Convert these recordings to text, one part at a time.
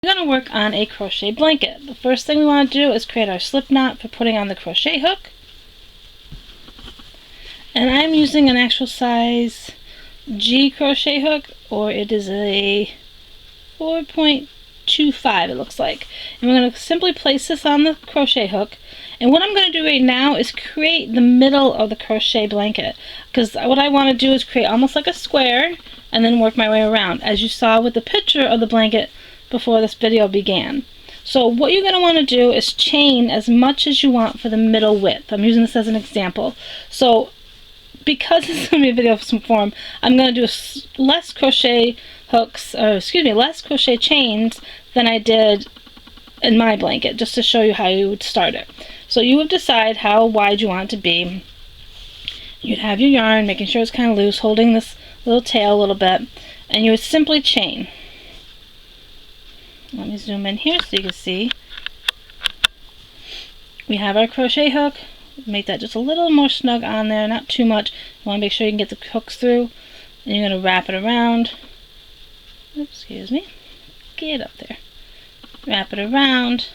We're going to work on a crochet blanket. The first thing we want to do is create our slip knot for putting on the crochet hook. And I'm using an actual size G crochet hook, or it is a 4.25 it looks like. And we're going to simply place this on the crochet hook. And what I'm going to do right now is create the middle of the crochet blanket, because what I want to do is create almost like a square and then work my way around, as you saw with the picture of the blanket before this video began. So what you're going to want to do is chain as much as you want for the middle width. I'm using this as an example. So because it's going to be a video form, I'm going to do less crochet hooks, or excuse me, less crochet chains than I did in my blanket, just to show you how you would start it. So you would decide how wide you want it to be. You'd have your yarn, making sure it's kind of loose, holding this little tail a little bit, and you would simply chain. Let me zoom in here so you can see. We have our crochet hook. Make that just a little more snug on there, not too much. You want to make sure you can get the hooks through. And you're going to wrap it around. Oops, excuse me. Get up there. Wrap it around.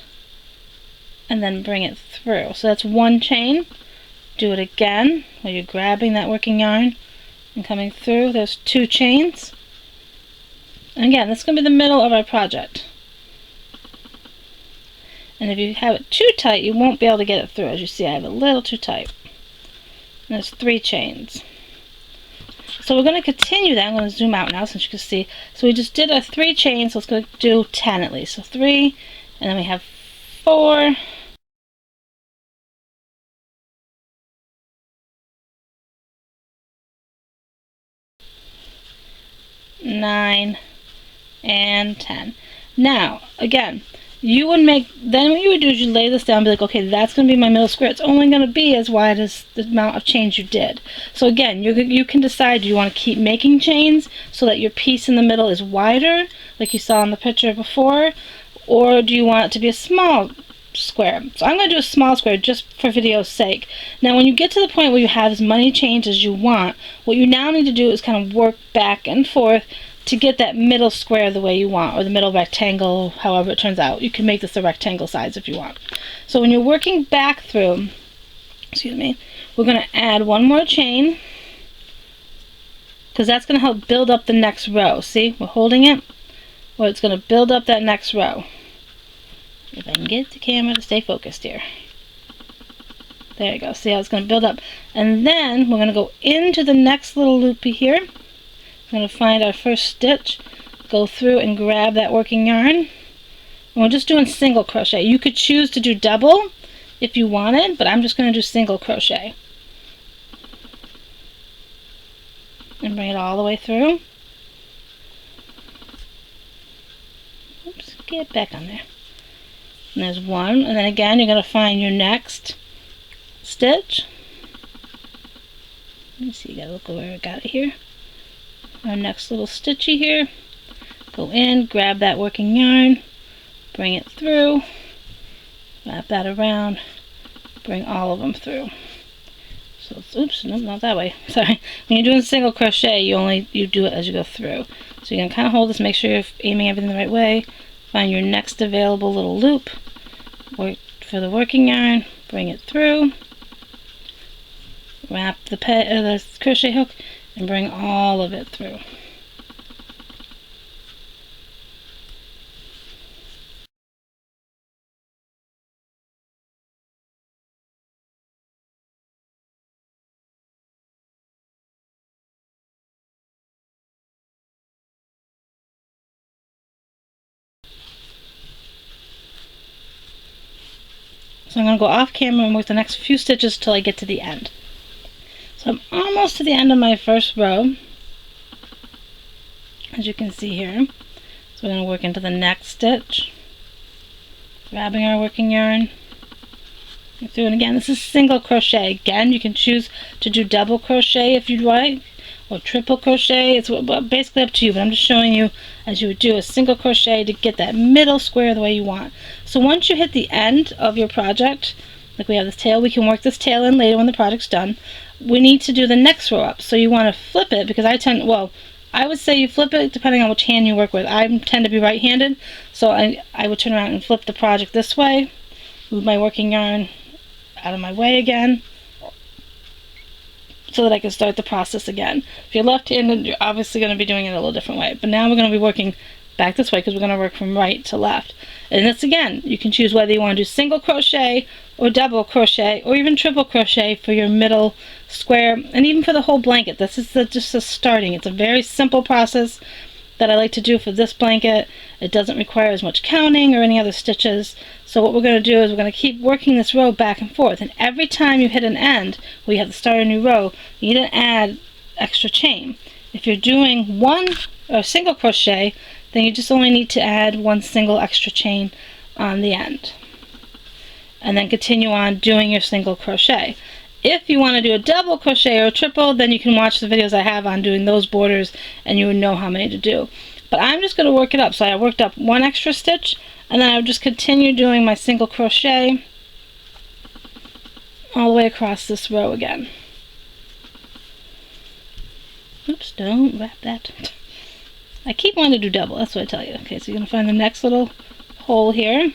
And then bring it through. So that's one chain. Do it again while you're grabbing that working yarn and coming through. There's two chains. And again, this is going to be the middle of our project. And if you have it too tight, you won't be able to get it through. As you see, I have it a little too tight. And there's three chains. So we're going to continue that. I'm going to zoom out now so you can see. So we just did our 3 chains, so it's going to do 10 at least. So 3, and then we have 4, 9, and 10. Now, again, you would make, then what you would do is you lay this down and be like, okay, that's going to be my middle square. It's only going to be as wide as the amount of chains you did. So again, you can decide, do you want to keep making chains so that your piece in the middle is wider, like you saw in the picture before, or do you want it to be a small square? So I'm going to do a small square just for video's sake. Now when you get to the point where you have as many chains as you want, what you now need to do is kind of work back and forth to get that middle square the way you want, or the middle rectangle, however it turns out. You can make this a rectangle size if you want. So when you're working back through, excuse me, we're going to add one more chain, because that's going to help build up the next row. See, we're holding it, well, it's going to build up that next row. If I can get the camera to stay focused here. There you go. See how it's going to build up. And then we're going to go into the next little loopy here. We're going to find our first stitch, go through and grab that working yarn. And we're just doing single crochet. You could choose to do double if you wanted, but I'm just going to do single crochet. And bring it all the way through. Oops, get back on there. And there's one, and then again you're going to find your next stitch. Let me see, you gotta look where I got it here. Our next little stitchy here. Go in, grab that working yarn, bring it through, wrap that around, bring all of them through. So it's, oops, no, not that way. Sorry. When you're doing single crochet, you do it as you go through. So you're gonna kind of hold this, make sure you're aiming everything the right way. Find your next available little loop. Work for the working yarn, bring it through, wrap the crochet hook, and bring all of it through. So I'm going to go off camera and work the next few stitches till I get to the end. So I'm almost to the end of my first row, as you can see here. So we're going to work into the next stitch, grabbing our working yarn, through, and again, this is single crochet. Again, you can choose to do double crochet if you'd like, or triple crochet. It's basically up to you, but I'm just showing you as you would do a single crochet to get that middle square the way you want. So once you hit the end of your project, like we have this tail, we can work this tail in later when the project's done. We need to do the next row up. So you want to flip it, because I tend, well, I would say you flip it depending on which hand you work with. I tend to be right-handed, so I would turn around and flip the project this way, move my working yarn out of my way again, so that I can start the process again. If you're left-handed, you're obviously going to be doing it a little different way. But now we're going to be working back this way because we're going to work from right to left. And this, again, you can choose whether you want to do single crochet or double crochet or even triple crochet for your middle square and even for the whole blanket. This is just the starting. It's a very simple process that I like to do for this blanket. It doesn't require as much counting or any other stitches. So what we're going to do is we're going to keep working this row back and forth, and every time you hit an end where you have to start a new row, you need to add extra chain. If you're doing one single crochet, then you just only need to add one single extra chain on the end, and then continue on doing your single crochet. If you want to do a double crochet or a triple, then you can watch the videos I have on doing those borders and you would know how many to do. But I'm just going to work it up. So I worked up one extra stitch, and then I would just continue doing my single crochet all the way across this row again. Oops, don't wrap that. I keep wanting to do double, that's what I tell you. Okay, so you're going to find the next little hole here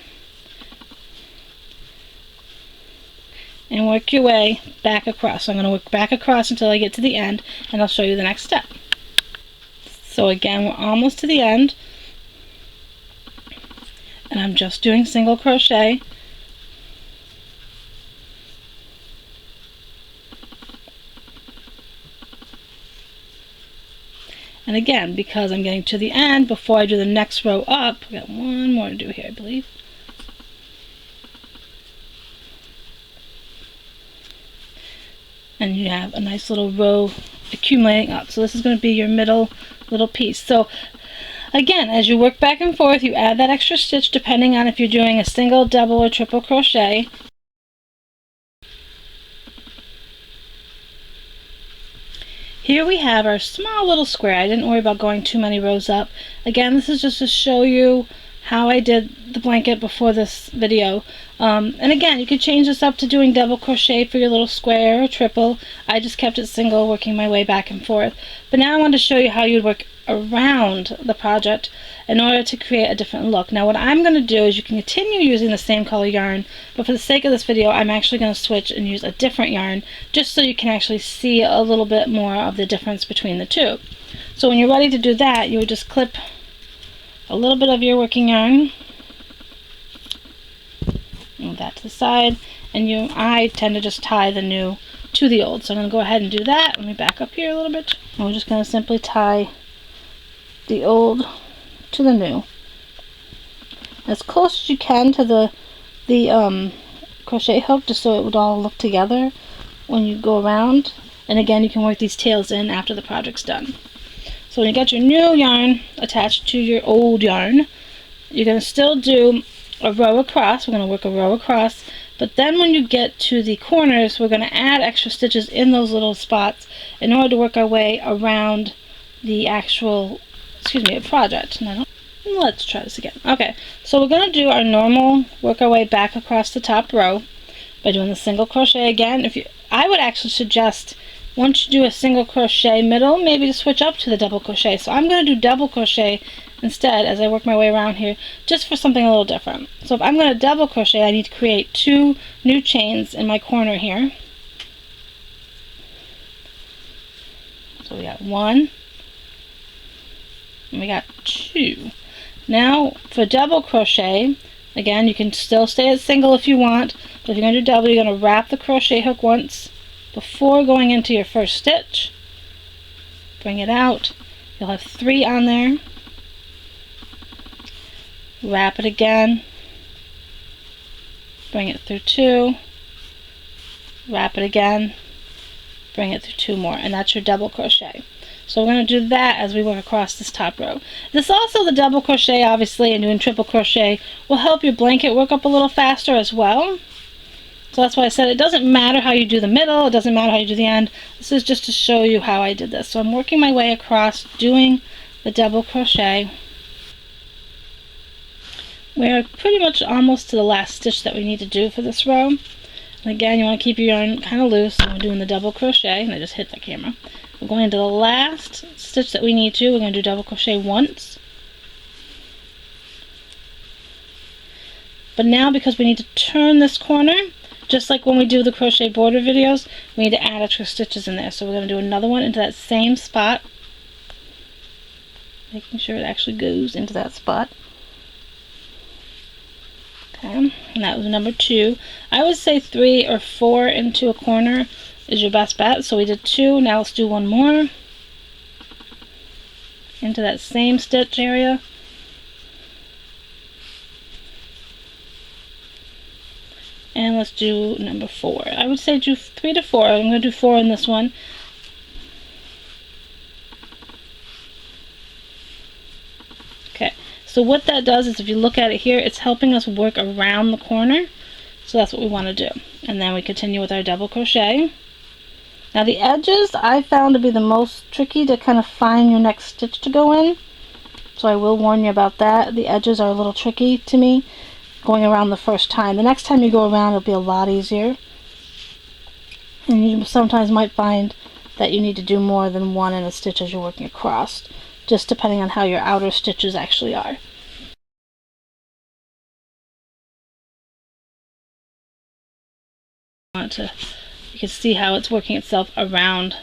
and work your way back across. So I'm going to work back across until I get to the end, and I'll show you the next step. So again, we're almost to the end, and I'm just doing single crochet. And again, because I'm getting to the end before I do the next row up, I got one more to do here, I believe. And you have a nice little row accumulating up. So this is going to be your middle little piece. So again, as you work back and forth, you add that extra stitch depending on if you're doing a single, double, or triple crochet. Here we have our small little square. I didn't worry about going too many rows up. Again, this is just to show you how I did the blanket before this video. And again, you could change this up to doing double crochet for your little square or triple. I just kept it single, working my way back and forth. But now I want to show you how you'd work around the project in order to create a different look. Now what I'm going to do is you can continue using the same color yarn, but for the sake of this video, I'm actually going to switch and use a different yarn just so you can actually see a little bit more of the difference between the two. So when you're ready to do that, you would just clip a little bit of your working yarn, move that to the side, and I tend to just tie the new to the old. So I'm going to go ahead and do that. Let me back up here a little bit. And we're just going to simply tie the old to the new as close as you can to the crochet hook, just so it would all look together when you go around. And again, you can work these tails in after the project's done. So when you get your new yarn attached to your old yarn, you're going to still do a row across. We're going to work a row across, but then when you get to the corners, we're going to add extra stitches in those little spots in order to work our way around the actual, project. Now, let's try this again. Okay, so we're going to do our normal, work our way back across the top row by doing the single crochet again. I would actually suggest, once you do a single crochet middle, maybe to switch up to the double crochet. So I'm going to do double crochet instead as I work my way around here, just for something a little different. So if I'm going to double crochet, I need to create 2 new chains in my corner here. So we got 1, and we got 2. Now for double crochet, again, you can still stay at single if you want, but if you're going to do double, you're going to wrap the crochet hook once before going into your first stitch. Bring it out. You'll have 3 on there. Wrap it again. Bring it through 2. Wrap it again. Bring it through 2 more, and that's your double crochet. So we're going to do that as we work across this top row. This also, the double crochet obviously, and doing triple crochet will help your blanket work up a little faster as well. So that's why I said it doesn't matter how you do the middle, it doesn't matter how you do the end. This is just to show you how I did this. So I'm working my way across doing the double crochet. We're pretty much almost to the last stitch that we need to do for this row. Again, you want to keep your yarn kind of loose. So we're doing the double crochet, and I just hit the camera. We're going into the last stitch that we need to. We're going to do double crochet once. But now, because we need to turn this corner, just like when we do the crochet border videos, we need to add extra stitches in there. So we're going to do another one into that same spot, making sure it actually goes into that spot. Okay, and that was number 2. I would say 3 or 4 into a corner is your best bet. So we did 2. Now let's do one more into that same stitch area. And let's do number 4. I would say do 3 to 4. I'm going to do 4 in this one. Okay, so what that does is, if you look at it here, it's helping us work around the corner. So that's what we want to do. And then we continue with our double crochet. Now the edges I found to be the most tricky to kind of find your next stitch to go in. So I will warn you about that. The edges are a little tricky to me going around the first time. The next time you go around, it'll be a lot easier. And you sometimes might find that you need to do more than one in a stitch as you're working across, just depending on how your outer stitches actually are. You can see how it's working itself around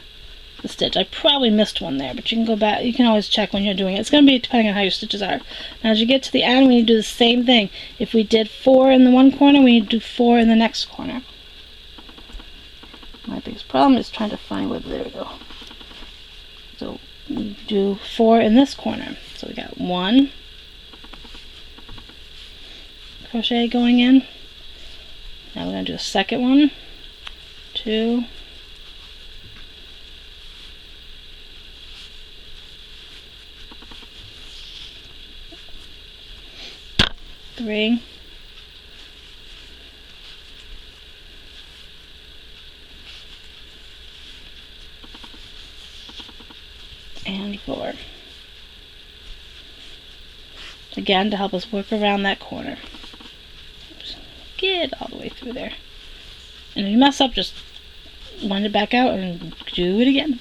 the stitch. I probably missed one there, but you can go back. You can always check when you're doing it. It's going to be depending on how your stitches are. Now as you get to the end, we need to do the same thing. If we did 4 in the one corner, we need to do 4 in the next corner. My biggest problem is trying to find where, there we go. So we do 4 in this corner. So we got 1 crochet going in. Now we're going to do a second one, 2, 3, and 4. Again, to help us work around that corner. Oops. Get all the way through there. And if you mess up, just wind it back out and do it again.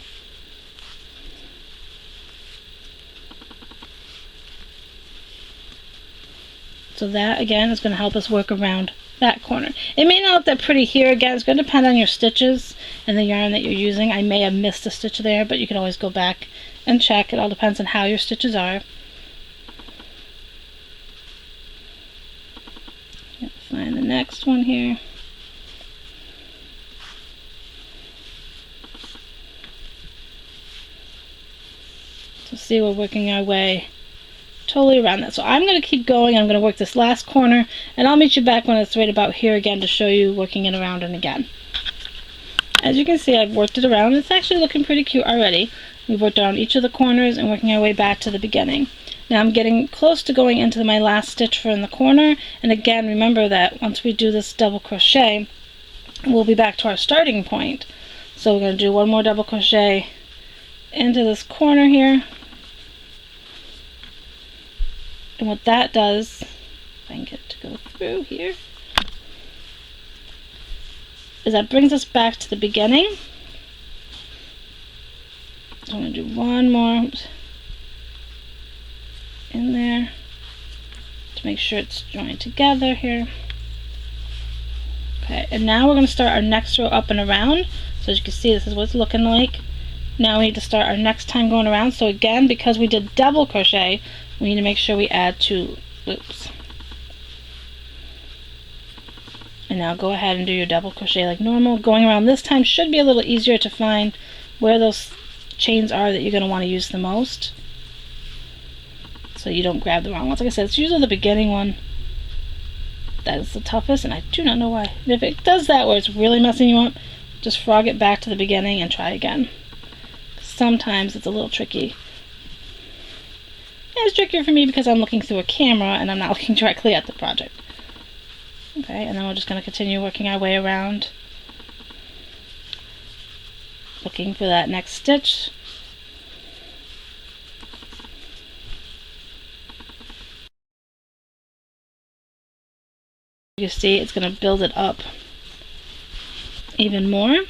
So that, again, is going to help us work around that corner. It may not look that pretty here. Again, it's going to depend on your stitches and the yarn that you're using. I may have missed a stitch there, but you can always go back and check. It all depends on how your stitches are. Find the next one here. So see, we're working our way totally around that. So I'm going to keep going. I'm going to work this last corner, and I'll meet you back when it's right about here again to show you working it around and again. As you can see, I've worked it around. It's actually looking pretty cute already. We've worked around each of the corners and working our way back to the beginning. Now I'm getting close to going into my last stitch for in the corner, and again, remember that once we do this double crochet, we'll be back to our starting point. So we're going to do one more double crochet into this corner here. And what that does, if I can get it to go through here, is that brings us back to the beginning. So I'm going to do one more in there to make sure it's joined together here. Okay, and now we're going to start our next row up and around. So as you can see, this is what it's looking like. Now we need to start our next time going around. So again, because we did double crochet, we need to make sure we add 2 loops. And now go ahead and do your double crochet like normal. Going around this time should be a little easier to find where those chains are that you're going to want to use the most, so you don't grab the wrong ones. Like I said, it's usually the beginning one that is the toughest, and I do not know why. And if it does that where it's really messing you up, just frog it back to the beginning and try again. Sometimes it's a little tricky. It's trickier for me because I'm looking through a camera and I'm not looking directly at the project. Okay, and then we're just going to continue working our way around, looking for that next stitch. You see, it's going to build it up even more.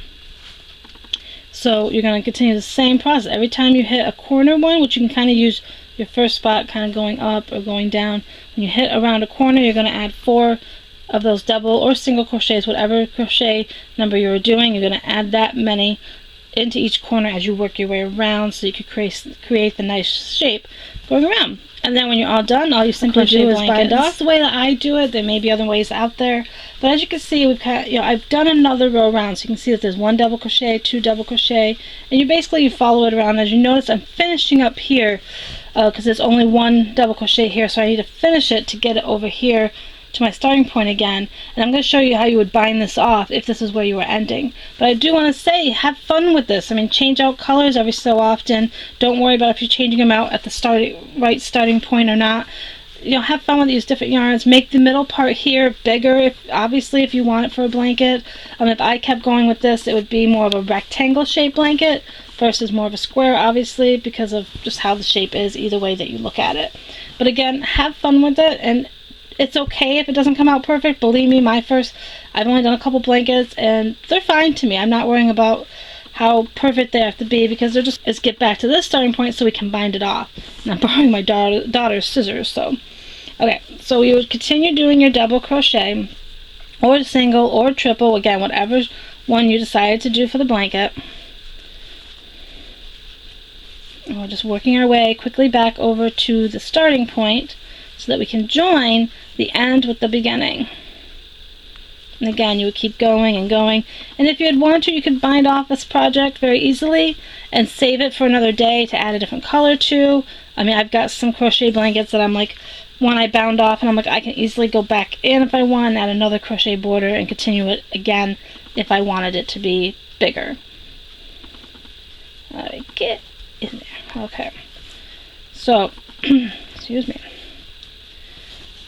So you're going to continue the same process. Every time you hit a corner one, which you can kind of use your first spot kind of going up or going down, when you hit around a corner, you're going to add 4 of those double or single crochets, whatever crochet number you're doing. You're going to add that many into each corner as you work your way around, so you can create the nice shape going around. And then when you're all done, all you simply do is bind off. That's the way that I do it. There may be other ways out there, but as you can see, we've got, I've done another row around, so you can see that there's 1 double crochet, 2 double crochet, and you follow it around. As you notice, I'm finishing up here because there's only 1 double crochet here, so I need to finish it to get it over here to my starting point again. And I'm going to show you how you would bind this off if this is where you were ending. But I do want to say, have fun with this. I mean, change out colors every so often. Don't worry about if you're changing them out at the right starting point or not. Have fun with these different yarns. Make the middle part here bigger, obviously, if you want it for a blanket. If I kept going with this, it would be more of a rectangle shaped blanket versus more of a square, obviously, because of just how the shape is, either way that you look at it. But again, have fun with it, and it's okay if it doesn't come out perfect. Believe me, I've only done a couple blankets, and they're fine to me. I'm not worrying about how perfect they have to be, because they're just, let's get back to this starting point so we can bind it off. And I'm borrowing my daughter's scissors, so. Okay, so you would continue doing your double crochet, or single, or triple, again, whatever one you decided to do for the blanket. And we're just working our way quickly back over to the starting point so that we can join the end with the beginning. And again, you would keep going and going. And if you had wanted to, you could bind off this project very easily and save it for another day to add a different color to. I've got some crochet blankets that I'm like, one I bound off, and I'm like, I can easily go back in if I want, add another crochet border, and continue it again if I wanted it to be bigger. Alright, get in there. Okay. So, excuse me.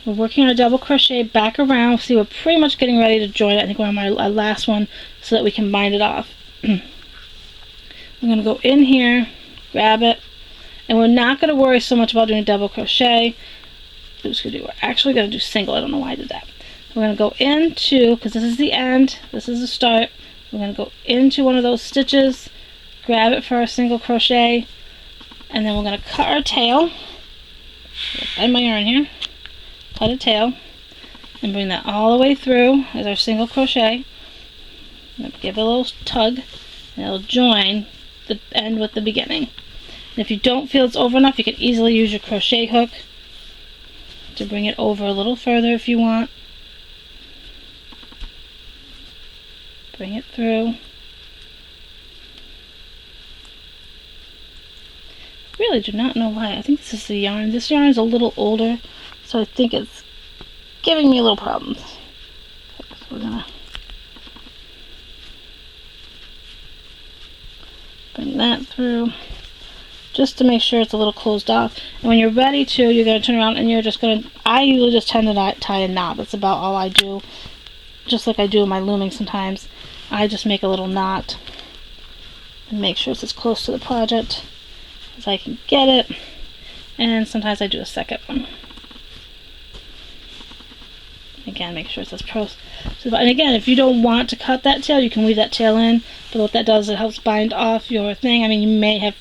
We're working our double crochet back around. See, we're pretty much getting ready to join it. I think we're on our last one so that we can bind it off. We're going to go in here, grab it, and we're not going to worry so much about doing double crochet. We're actually going to do single. I don't know why I did that. We're going to go into, because this is the end, this is the start, we're going to go into one of those stitches, grab it for our single crochet, and then we're going to cut our tail. Bend my yarn here. Cut a tail and bring that all the way through as our single crochet. Give it a little tug and it'll join the end with the beginning. And if you don't feel it's over enough, you can easily use your crochet hook to bring it over a little further if you want. Bring it through. I really do not know why. I think this is the yarn. This yarn is a little older, so I think it's giving me a little problems. Okay, so we're gonna bring that through just to make sure it's a little closed off. And when you're ready to, you're gonna turn around and you're just gonna, I usually just tend to tie a knot. That's about all I do. Just like I do in my looming sometimes. I just make a little knot and make sure it's as close to the project as I can get it. And sometimes I do a second one. Again, make sure it's as close. And again, if you don't want to cut that tail, you can leave that tail in. But what that does, it helps bind off your thing. You may have,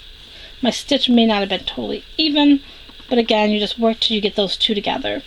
my stitch may not have been totally even, but again, you just work till you get those two together.